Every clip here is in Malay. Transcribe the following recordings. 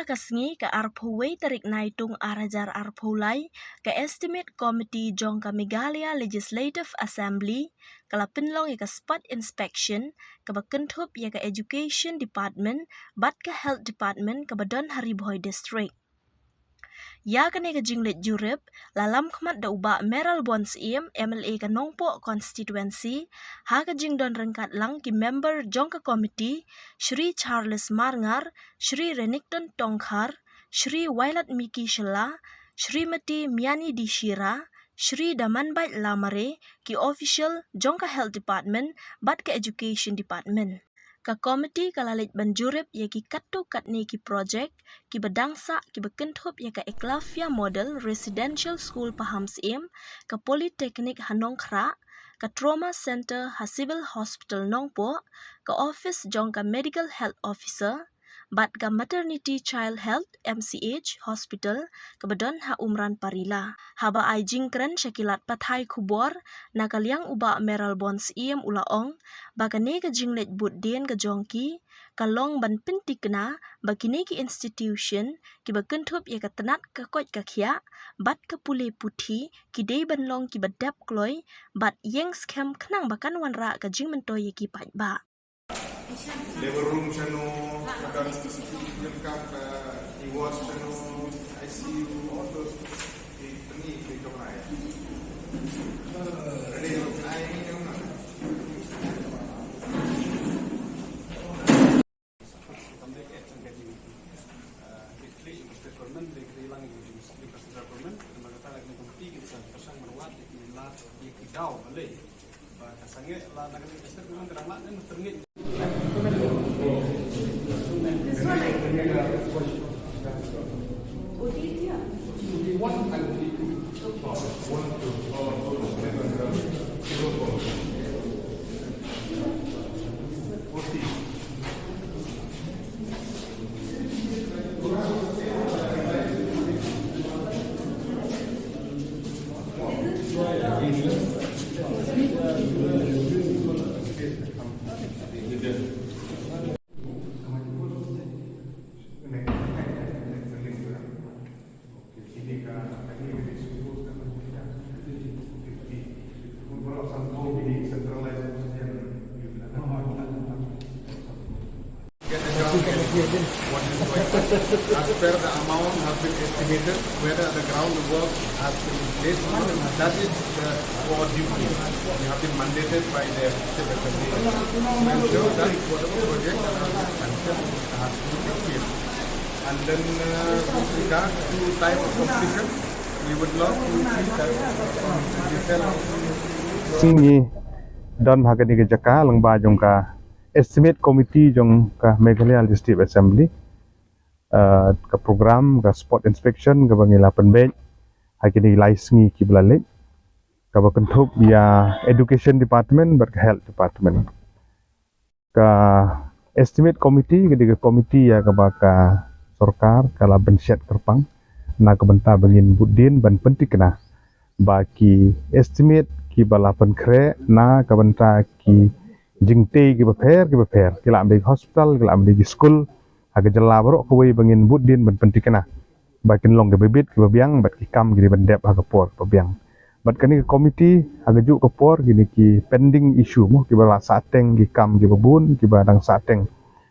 kasngi ka arphuway tarik naitung arajar arphulai ka Estimate Committee jong ka Meghalaya Legislative Assembly kala pinlong ka spot inspection ka bakentup ya ka Education Department bat ka Health Department ka Badon Haribhoi District. Ya kane ka jinglet jurip lalam khmat da uba Meral Bons MLA ka Nongpo constituency ha ka jingdon rengkat lang ki member jong ka committee Shri Charles Marngar, Shri Renikton Tongkhar, Shri Wailat Miki Shela, Shrimati Miani Dishira, Shri Damanbait Lamare ki official jong ka Health Department bat ka Education Department. Ka komiti kalalit banjurip ya ki kattu katni ki project ki badangsa ki bekentup ya ka Eklavia Model Residential School Paham Sim ka Polytechnic Hanongkra ka Trauma Center ha Civil Hospital Nongpo ka Office jong ka Medical Health Officer bat ka Maternity Child Health MCH Hospital ka Badon ha Umran Parila. Haba ay jingkren syakilat patay kubor na kalyang uba Meral Bons ulaong baka ne ka jinglet budin ka jongki kalong ban pintik na bakini ki institution ki bakentup ya ka tenat ka kot ka khia bat ka pule puthi ki dei banlong ki badap kloy bat yeng scam khnang bakan wanra ka jingmentoy ki pajba. Labor room chano, lengkap e-wash chano, ICU, all those ini kita mana? Ready? Ini yang mana? As per the amount has been estimated, whether the groundwork has been placed, that is the core duty. We have been mandated by the Assembly to ensure that whatever project that has been sanctioned has been fulfilled. And then with regard to time of completion, we would love to see that detail. Sini dan hakani ke jaka lengba jongka Estimate Committee jong ka Meghalaya District Assembly ke program ke spot inspection ke bangila penbej hakini licensi ki belalek ke bakentup ya Education Department ber Health Department ke Estimate Committee ke komiti ya ke baka sorkar kala benset kerpang na ke bentar bangin budin ban pentik na baki estimate ki bala penkre na ke bentar ki jingte ki beper kila ambil hospital kila ambil school aga jala bro ko way bangin budin ban pentikna bakin long ke bebit ke biang bat ki kam gidi bandep aga por biang bat kani komiti aga ju ke por gini ki pending issue mo ki bala sateng ki kam ki babun ki badang sateng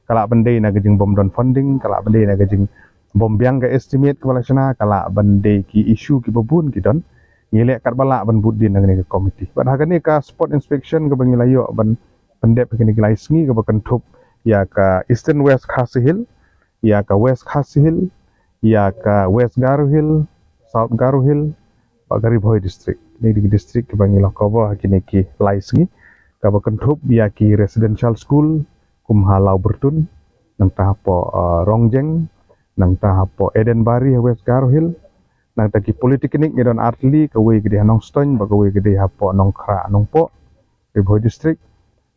kala bandai na gajing bom don funding kala bandai na gajing bom biang ke estimate ke bala sana kala bandai ki issue ki babun ki don ngilek kat bala ban budin ngani ke komiti bat hagani ka spot inspection ke bangilayo ban pendep kini ki licensi ke bakentup ya ka Eastern West Khasi Hill, ya ka West Khasi Hill, ya ka West Garo Hill, South Garo Hill, Haribhoi District. Ini di district ke bangila kobo kini ki licensi ke bakentup ya ki residential school kumhalau bertun nang tahapo Rongjeng, nang tahapo Edenbari West Garo Hill, nang taki Polytechnic ngidon Artli ke we gede Nongstoin baga we gede hapo Nongkra Nongpo Haribhoi District.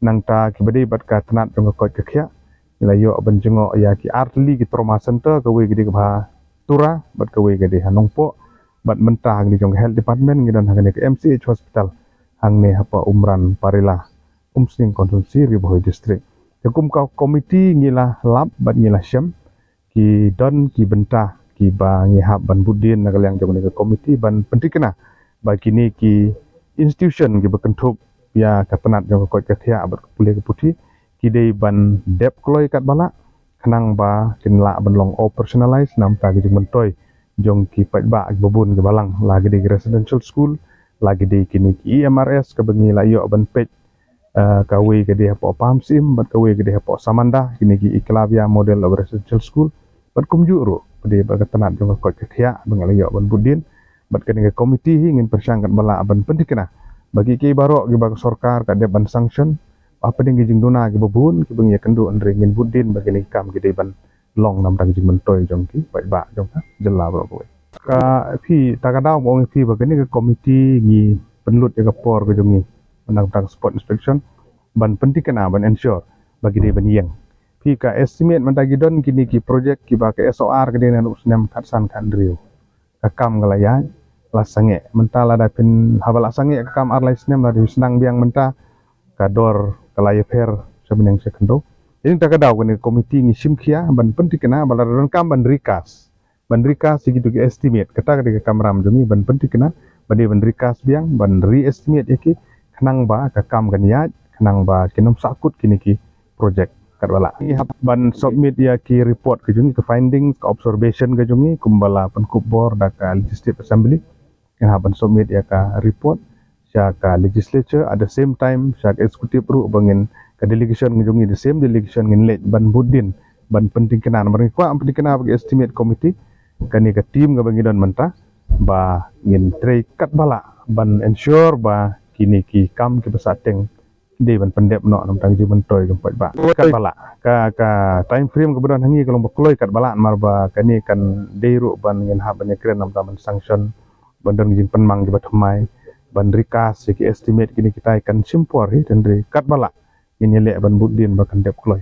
Nang ta kibadi bat ka tenat jong ko kekhya ilayo benjengo ya ki Artli ki Trauma Center ke we gede ka Tura bat ke we gede Hanongpo bat mentah ni jong Health Department ngidan hangane ke MCH Hospital hangne apa Umran Parila Umsing konsumsi Haribhoi District. Hukum ka komiti ngila lab bat ngila syam ki don ki bentah ki ba ngihap ban budin nak yang jong ni komiti ban penting kena bagi ni ki institution ki berkentup ya katenat jong ko kathia abot pulih ke putih ki dei ban dep kloi kat bala kenang ba kinla ban long operationalize nam ta ki jong mentoi jong ki pat ba bebun ke balang lagi di residential school lagi di kini ki EMRS ke bengi layo ban pej kawi ke dia po pamsim bat kawi ke dia po samanda kini ki iklavia model of residential school bat kumjuru pedi ba ketenat jong ko kathia bengi layo ban budin bat kini ke komiti ingin persangkat bala ban penting kena bagi ki barok ki ba sarkar ka dia ban sanction apa ding jing duna ki bebun ki bengi kendu andre ngin budin bagi ni kam ki dei ban long nam tang jing mentoi jong ki bai ba jong ka jela bro ko ka phi ta ka daw bong phi ba ni ke komiti ni penlut ya por ke jong ni menang tang spot inspection ban penting kena ban ensure bagi dei ban yang phi ka estimate man tagi don kini ki project ki ba ke SOR ke dei nan usnam khatsan kan driu ka kam galaya la sange mentala da pin habala sange ka kam ar lai snem la di senang biang menta ka dor kalaya per sebenang sekendo ini tak ada kini komiti ni simkia ban penting kena balaran kam ban rikas segitu ke estimate kata ke kamram jumi ban penting kena bade ban rikas biang ban re-estimate yaki kenang ba ka kam ganiat kenang ba kinom sakut kini ki project kat bala ban submit ya ki report ke jumi ke findings ke observation ke jumi kumbala penkup bor da ka legislative assembly yang ban submit ya ka report syaka legislature at the same time syaka executive ru bangin ka delegation ngejungi the same delegation ngin late ban budin ban penting kena nomor kwa penting kena bagi estimate committee kani ka team ga bangi don menta ba ngin tray kat bala ban ensure ba kini ki kam ki pesateng de ban pendep no nam tang ji mentoi jumpat ba kat bala ka time frame ka bodon hangi kalong bakloi kat bala mar ba kani kan deiru ban ngin ha ban kren nam taman sanction bandon jin penmang ji bathmai ban rikas ki estimate kini kita akan simpor dan kat bala ini lek ban budin bahkan dep kloi